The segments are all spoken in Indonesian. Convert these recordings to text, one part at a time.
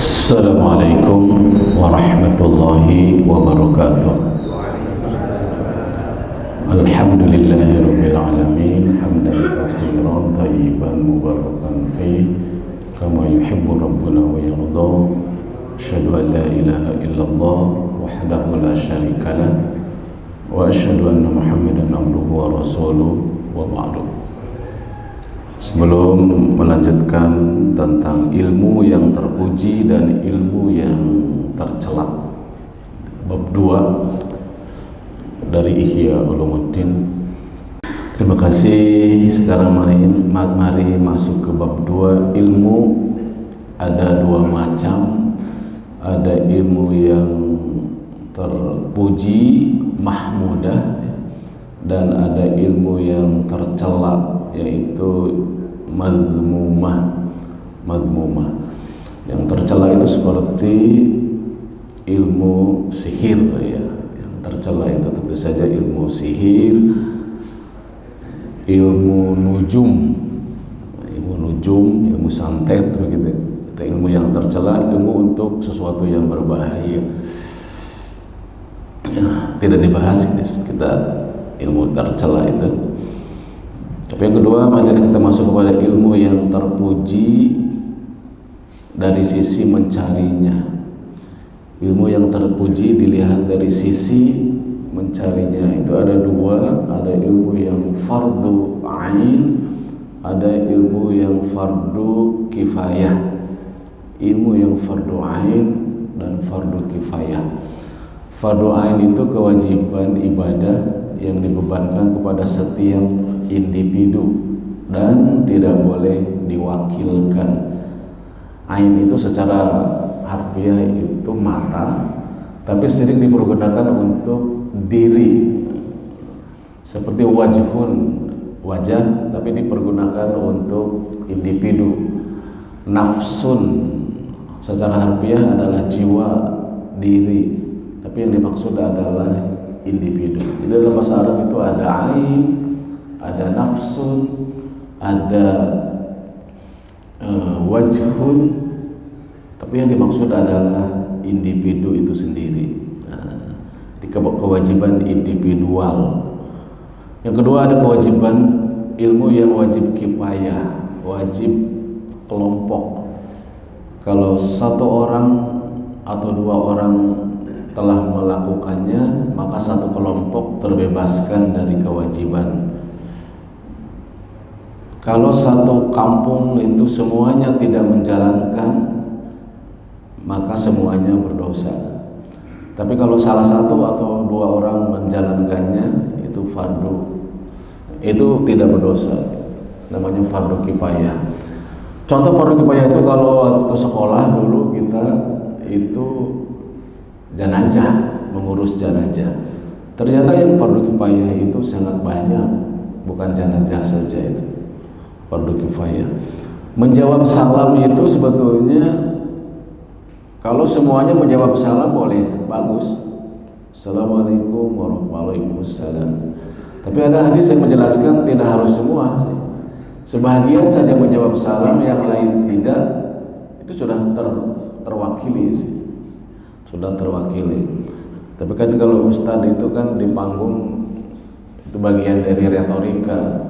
Assalamualaikum warahmatullahi wabarakatuh. Alhamdulillahirabbil alamin hamdan katsiran thayyiban mubarakan fi kama yuhibbu rabbuna wa yarda. Asyhadu an la ilaha illallah wahdahu la syarikalah wa asyhadu anna Muhammadan abduhu wa rasuluh wa ba'du. Sebelum melanjutkan tentang ilmu yang terpuji dan ilmu yang tercela, bab 2 dari Ihya Ulumuddin. Terima kasih. Sekarang mari masuk ke bab 2. Ilmu ada dua macam. Ada ilmu yang terpuji, mahmudah, dan ada ilmu yang tercela, yaitu madmumah. Yang tercela itu seperti ilmu sihir, ya. Yang tercela itu tentu saja ilmu sihir, ilmu nujum, ilmu santet, begitu. Itu ilmu yang tercela, ilmu untuk sesuatu yang berbahaya. Ya, tidak dibahas kita ilmu tercela itu. Tapi yang kedua, mari kita masuk kepada ilmu yang terpuji dari sisi mencarinya. Ilmu yang terpuji dilihat dari sisi mencarinya. Itu ada dua, ada ilmu yang fardu ain, ada ilmu yang fardu kifayah. Ilmu yang fardu ain dan fardu kifayah. Fardu ain itu kewajiban ibadah yang dibebankan kepada setiap individu dan tidak boleh diwakilkan. Ain itu secara harfiah itu mata, tapi sering dipergunakan untuk diri, seperti wajhun, wajah, tapi dipergunakan untuk individu. Nafsun secara harfiah adalah jiwa, diri, tapi yang dimaksud adalah individu. Jadi dalam bahasa Arab itu ada ain, ada nafsun, ada wajhun, tapi yang dimaksud adalah individu itu sendiri. Jadi kewajiban individual. Yang kedua ada kewajiban ilmu yang wajib kifayah, wajib kelompok. Kalau satu orang atau dua orang telah melakukannya, maka satu kelompok terbebaskan dari kewajiban. Kalau satu kampung itu semuanya tidak menjalankan, maka semuanya berdosa. Tapi kalau salah satu atau dua orang menjalankannya, itu fardu, itu tidak berdosa, namanya fardu kifayah. Contoh fardu kifayah itu kalau waktu sekolah dulu kita itu jenazah, mengurus jenazah. Ternyata yang fardu kifayah itu sangat banyak, bukan jenazah saja itu fardu kifayah. Menjawab salam itu sebetulnya kalau semuanya menjawab salam boleh, bagus. Assalamualaikum warahmatullahi wabarakatuh. Tapi ada hadis yang menjelaskan tidak harus semua sih. Sebagian saja menjawab salam, yang lain tidak. Itu sudah terwakili sih. Sudah terwakili. Tapi kan kalau ustadz itu kan di panggung, itu bagian dari retorika.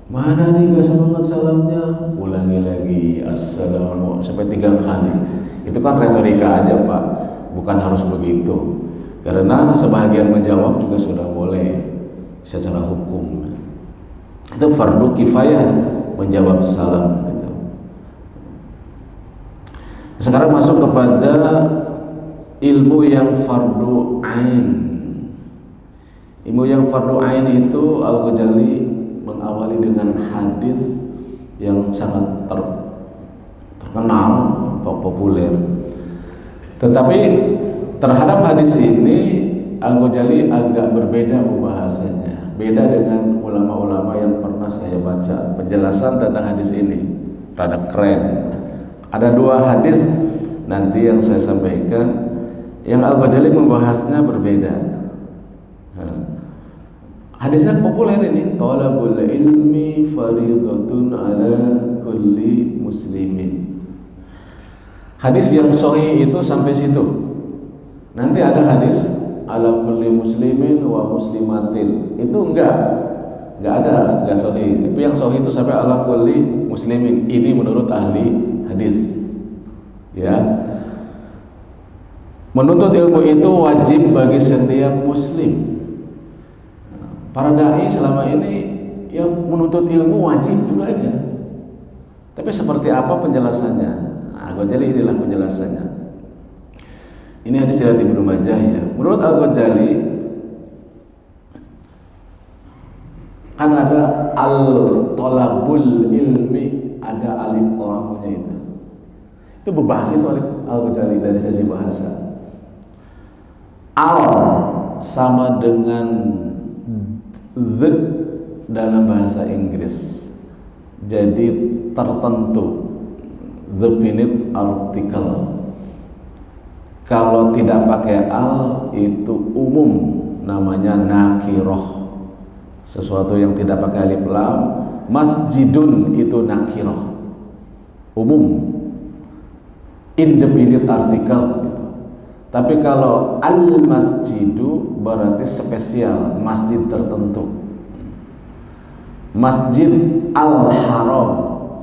Mana nih gak semangat salamnya? Ulangi lagi, assalamualaikum, sampai 3 kali. Itu kan retorika aja Pak, bukan harus begitu. Karena sebagian menjawab juga sudah boleh secara hukum. Itu fardu kifayah menjawab salam gitu. Sekarang masuk kepada ilmu yang fardu ain. Ilmu yang fardu ain itu Al-Ghazali mengawali dengan hadis yang sangat terkenal atau populer. Tetapi terhadap hadis ini Al-Ghazali agak berbeda pembahasannya. Beda dengan ulama-ulama yang pernah saya baca penjelasan tentang hadis ini. Rada keren. Ada 2 hadis nanti yang saya sampaikan yang Al-Ghazali membahasnya berbeda. Hadisnya populer ini, talabul ilmi faridatun ala kulli muslimin. Hadis yang sahih itu sampai situ. Nanti ada hadis ala kulli muslimin wa muslimatin. Itu enggak ada, enggak sahih. Tapi yang sahih itu sampai ala kulli muslimin. Ini menurut ahli hadis. Ya. Menuntut ilmu itu wajib bagi setiap muslim. Para dai selama ini yang menuntut ilmu wajib itu aja. Tapi seperti apa penjelasannya? Al-Ghazali inilah penjelasannya. Ini hadis riwayat Ibnu Majah ya. Menurut Al-Ghazali kan ada al-talabul ilmi, ada alif orangnya itu. Itu berbahasa itu alif Al-Ghazali dari sisi bahasa. Al sama dengan the dalam bahasa Inggris. Jadi tertentu, definite article. Kalau tidak pakai al itu umum, namanya nakiroh. Sesuatu yang tidak pakai alif lam. Masjidun itu nakiroh, umum, indefinite article gitu. Tapi kalau al-masjidu berarti spesial, masjid tertentu. Masjid al-haram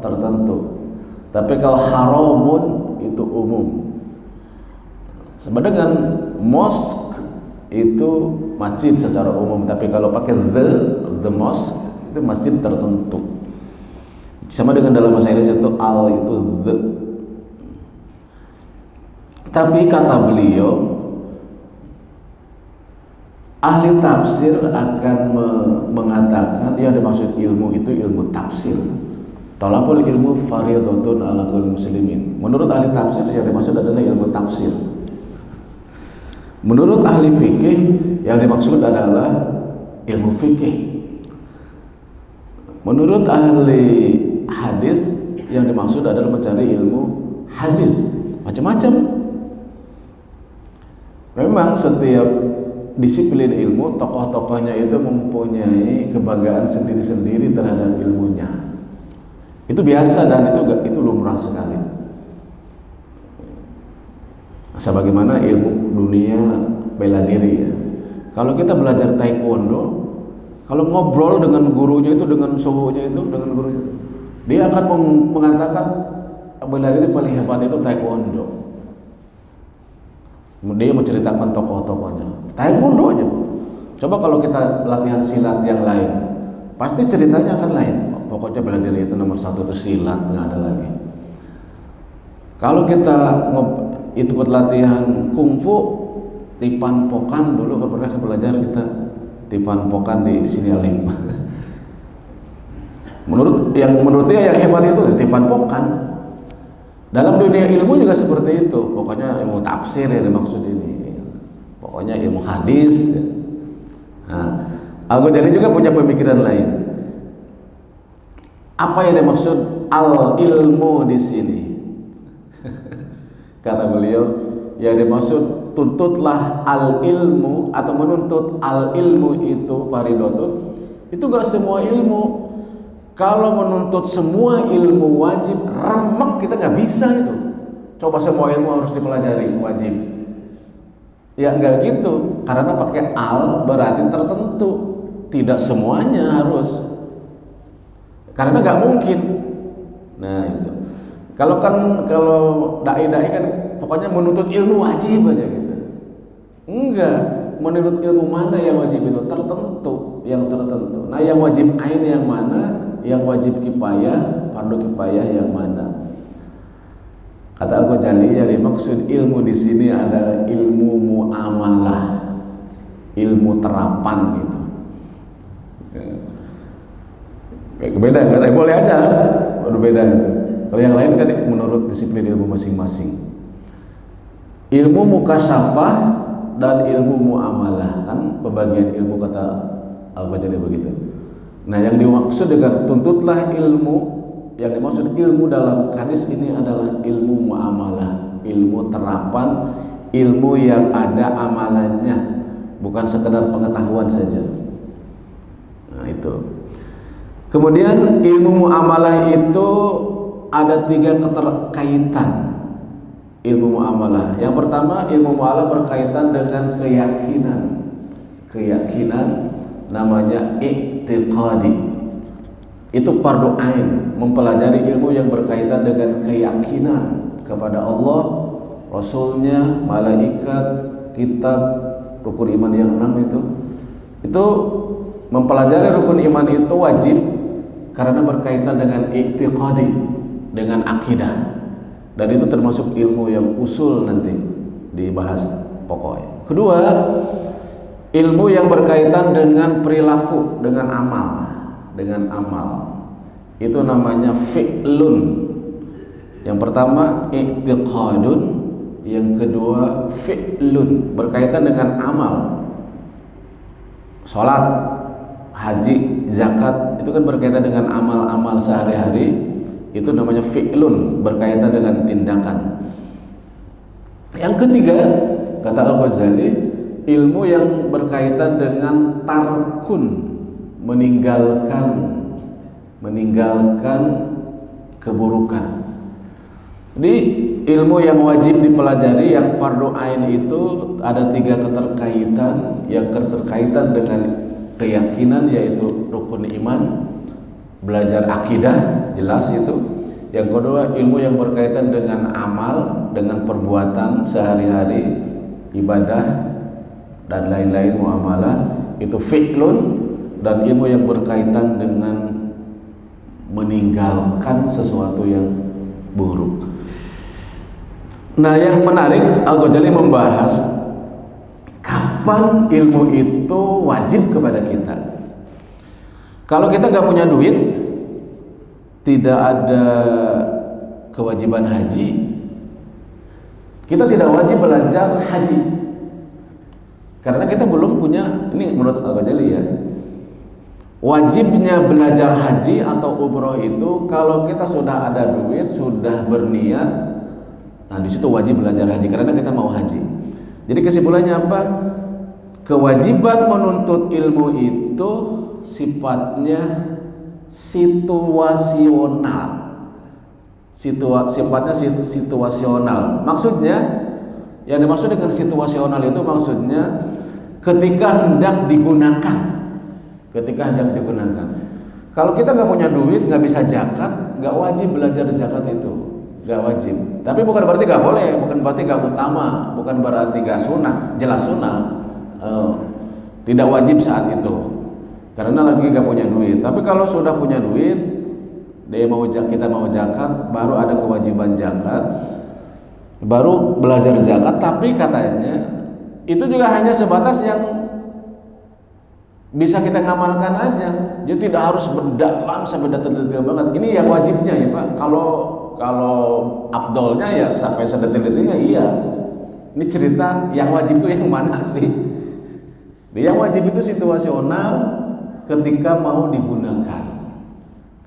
tertentu. Tapi kalau haramun itu umum. Sama dengan mosque itu masjid secara umum, tapi kalau pakai the mosque itu masjid tertentu. Sama dengan dalam bahasa Inggris itu al itu the. Tapi kata beliau, ahli tafsir akan mengatakan yang dimaksud ilmu itu ilmu tafsir. Talabul ilmu fardhatun ala kulli muslimin. Menurut ahli tafsir yang dimaksud adalah ilmu tafsir. Menurut ahli fikih yang dimaksud adalah ilmu fikih. Menurut ahli hadis yang dimaksud adalah mencari ilmu hadis. Macam-macam. Memang setiap disiplin ilmu, tokoh-tokohnya itu mempunyai kebanggaan sendiri-sendiri terhadap ilmunya. Itu biasa dan itu lumrah sekali. Sebagaimana ilmu dunia bela diri ya. Kalau kita belajar taekwondo, kalau ngobrol dengan gurunya itu, dengan suhunya itu, dengan gurunya, dia akan mengatakan bela diri paling hebat itu taekwondo. Dia menceritakan tokoh-tokohnya. Taekwondo aja. Coba kalau kita latihan silat yang lain, pasti ceritanya akan lain. Pokoknya bela diri itu nomor 1 itu silat, nggak ada lagi. Kalau kita ikut latihan kungfu, tipan pokan dulu kalau pernah belajar kita tipan pokan di sini alim. Menurut dia yang hebat itu tipan pokan. Dalam dunia ilmu juga seperti itu. Pokoknya ilmu tafsir yang dimaksud ini. Pokoknya ilmu hadis. Nah, Al-Ghazali juga punya pemikiran lain. Apa yang dimaksud al-ilmu di sini? Kata beliau, yang dimaksud tuntutlah al-ilmu atau menuntut al-ilmu itu faridotun. Itu gak semua ilmu. Kalau menuntut semua ilmu wajib, remek kita nggak bisa itu. Coba semua ilmu harus dipelajari wajib. Ya nggak gitu. Karena pakai al berarti tertentu. Tidak semuanya harus. Karena nggak mungkin. Nah itu. Kalau dai-dai kan pokoknya menuntut ilmu wajib aja gitu. Enggak. Menurut ilmu mana yang wajib itu tertentu, yang tertentu. Nah yang wajib ain yang mana? Yang wajib kifayah, fardu kifayah yang mana? Kata Al-Ghazali, yang dimaksud ilmu di sini adalah ilmu muamalah, ilmu terapan gitu. Beda kan? Boleh aja, berbeda gitu. Kalau yang lain kan menurut disiplin ilmu masing-masing. Ilmu mukasyafah dan ilmu muamalah kan pembagian ilmu kata Al-Ghazali begitu. Nah yang dimaksud dengan tuntutlah ilmu, yang dimaksud ilmu dalam hadis ini adalah ilmu muamalah, ilmu terapan, ilmu yang ada amalannya, bukan sekedar pengetahuan saja. Nah itu. Kemudian ilmu muamalah itu ada 3 keterkaitan. ilmu muamalah. Yang pertama, ilmu muamalah berkaitan dengan keyakinan. Keyakinan namanya i'tiqadi. Itu fardu ain, mempelajari ilmu yang berkaitan dengan keyakinan kepada Allah, Rasulnya, malaikat, kitab, rukun iman yang 6 itu mempelajari rukun iman itu wajib karena berkaitan dengan i'tiqadi, dengan akidah. Dan itu termasuk ilmu yang usul nanti dibahas pokoknya. Kedua, ilmu yang berkaitan dengan perilaku, dengan amal. Itu namanya fi'lun. Yang pertama i'tiqadun, yang kedua fi'lun, berkaitan dengan amal. Salat, haji, zakat itu kan berkaitan dengan amal-amal sehari-hari. Itu namanya fi'lun, berkaitan dengan tindakan. Yang ketiga, kata Al-Ghazali, ilmu yang berkaitan dengan tarkun, meninggalkan keburukan. Jadi ilmu yang wajib dipelajari, yang fardu ain itu ada 3 keterkaitan. Yang keterkaitan dengan keyakinan yaitu rukun iman, belajar akidah, jelas itu. Yang kedua, ilmu yang berkaitan dengan amal, dengan perbuatan sehari-hari, ibadah dan lain-lain, muamalah, itu fi'lun. Dan ilmu yang berkaitan dengan meninggalkan sesuatu yang buruk. Nah, yang menarik, Al-Ghazali membahas kapan ilmu itu wajib kepada kita. Kalau kita nggak punya duit, tidak ada kewajiban haji, kita tidak wajib belajar haji karena kita belum punya. Ini menurut Al-Ghazali ya, wajibnya belajar haji atau umroh itu kalau kita sudah ada duit, sudah berniat, nah di situ wajib belajar haji karena kita mau haji. Jadi kesimpulannya apa? Kewajiban menuntut ilmu itu sifatnya situasional. Sifatnya situasional. Maksudnya, yang dimaksud dengan situasional itu maksudnya ketika hendak digunakan. Kalau kita nggak punya duit, nggak bisa zakat, nggak wajib belajar zakat itu, nggak wajib. Tapi bukan berarti nggak boleh, bukan berarti nggak utama, bukan berarti nggak sunnah, jelas sunnah. Tidak wajib saat itu, karena lagi nggak punya duit. Tapi kalau sudah punya duit, kita mau zakat, baru ada kewajiban zakat, baru belajar zakat. Tapi katanya itu juga hanya sebatas yang bisa kita ngamalkan aja, jadi tidak harus mendalam sampai detail-detail banget. Ini yang wajibnya ya Pak. Kalau abdolnya ya sampai sedetil-detilnya iya. Ini cerita yang wajib itu yang mana sih? Yang wajib itu situasional ketika mau digunakan.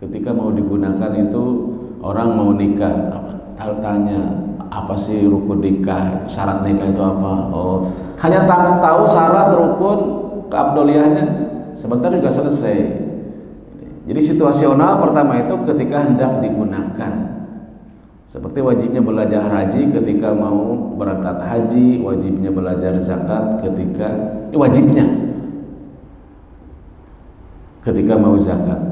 Ketika mau digunakan itu orang mau nikah, tanya apa sih rukun nikah, syarat nikah itu apa? Oh, hanya tahu syarat rukun keabdoliannya, sebentar juga selesai. Jadi situasional pertama itu ketika hendak digunakan. Seperti wajibnya belajar haji ketika mau berangkat haji, wajibnya belajar zakat ketika mau zakat.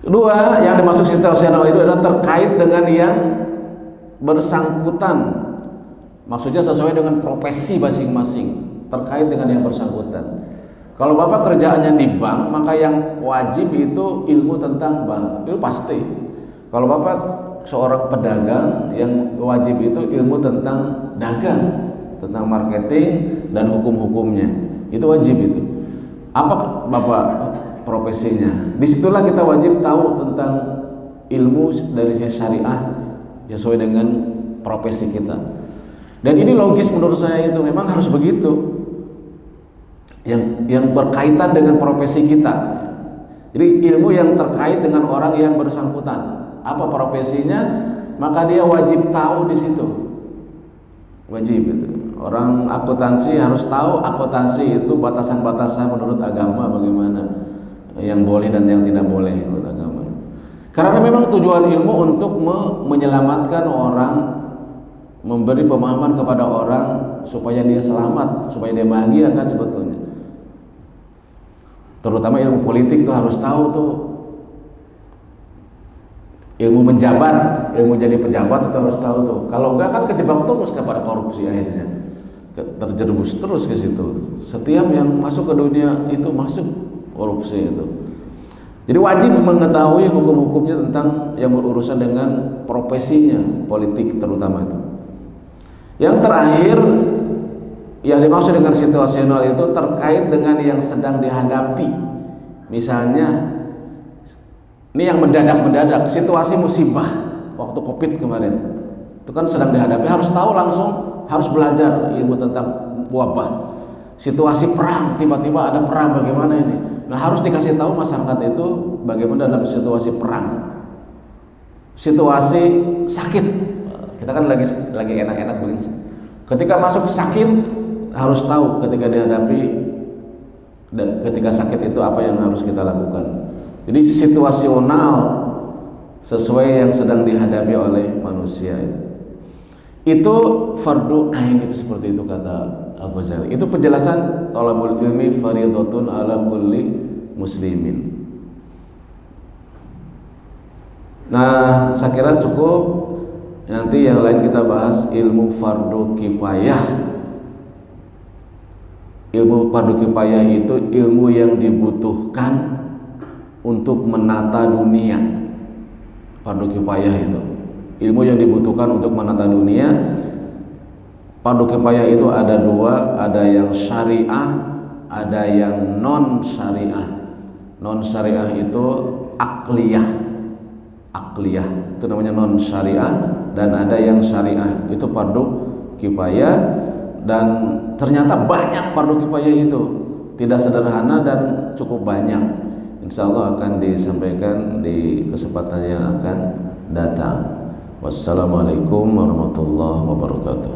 Kedua, yang dimaksud situasional itu adalah terkait dengan yang bersangkutan. Maksudnya sesuai dengan profesi masing-masing, terkait dengan yang bersangkutan. Kalau Bapak kerjaannya di bank, maka yang wajib itu ilmu tentang bank, itu pasti. Kalau Bapak seorang pedagang, yang wajib itu ilmu tentang dagang, tentang marketing dan hukum-hukumnya, itu wajib itu. Apa Bapak profesinya? Disitulah kita wajib tahu tentang ilmu dari sisi syariah sesuai dengan profesi kita. Dan ini logis menurut saya, itu memang harus begitu. Yang berkaitan dengan profesi kita. Jadi ilmu yang terkait dengan orang yang bersangkutan, apa profesinya, maka dia wajib tahu di situ. Wajib itu. Orang akuntansi harus tahu akuntansi itu batasan-batasan menurut agama bagaimana, yang boleh dan yang tidak boleh menurut agama. Karena memang tujuan ilmu untuk menyelamatkan orang memberi pemahaman kepada orang supaya dia selamat, supaya dia bahagia kan sebetulnya. Terutama ilmu politik itu harus tahu tuh. Ilmu menjabat, ilmu jadi pejabat itu harus tahu tuh. Kalau enggak kan kejebak terus kepada korupsi akhirnya. Terjerumus terus ke situ. Setiap yang masuk ke dunia itu masuk korupsi itu. Jadi wajib mengetahui hukum-hukumnya tentang yang berurusan dengan profesinya, politik terutama itu. Yang terakhir yang dimaksud dengan situasional itu terkait dengan yang sedang dihadapi. Misalnya ini yang mendadak-mendadak, situasi musibah waktu Covid kemarin. Itu kan sedang dihadapi, harus tahu langsung, harus belajar ilmu tentang wabah. Situasi perang, tiba-tiba ada perang, bagaimana ini? Nah, harus dikasih tahu masyarakat itu bagaimana dalam situasi perang. Situasi sakit. Kita kan lagi enak-enak begini. Ketika masuk sakit harus tahu ketika dihadapi dan ketika sakit itu apa yang harus kita lakukan. Jadi situasional sesuai yang sedang dihadapi oleh manusia itu fardu ain, itu seperti itu kata Al-Ghazali. Itu penjelasan thalabul ilmi fardhatun ala kulli muslimin. Nah, saya kira cukup. Nanti yang lain kita bahas ilmu fardu kifayah. Ilmu fardu kifayah itu ilmu yang dibutuhkan untuk menata dunia. Fardu kifayah itu ilmu yang dibutuhkan untuk menata dunia. Fardu kifayah itu ada dua, ada yang syariah, ada yang non syariah. Non syariah itu akliyah, itu namanya non syariah, dan ada yang syariah itu fardu kifayah. Dan ternyata banyak fardu kifayah itu, tidak sederhana dan cukup banyak. Insya Allah akan disampaikan di kesempatan yang akan datang. Wassalamualaikum warahmatullahi wabarakatuh.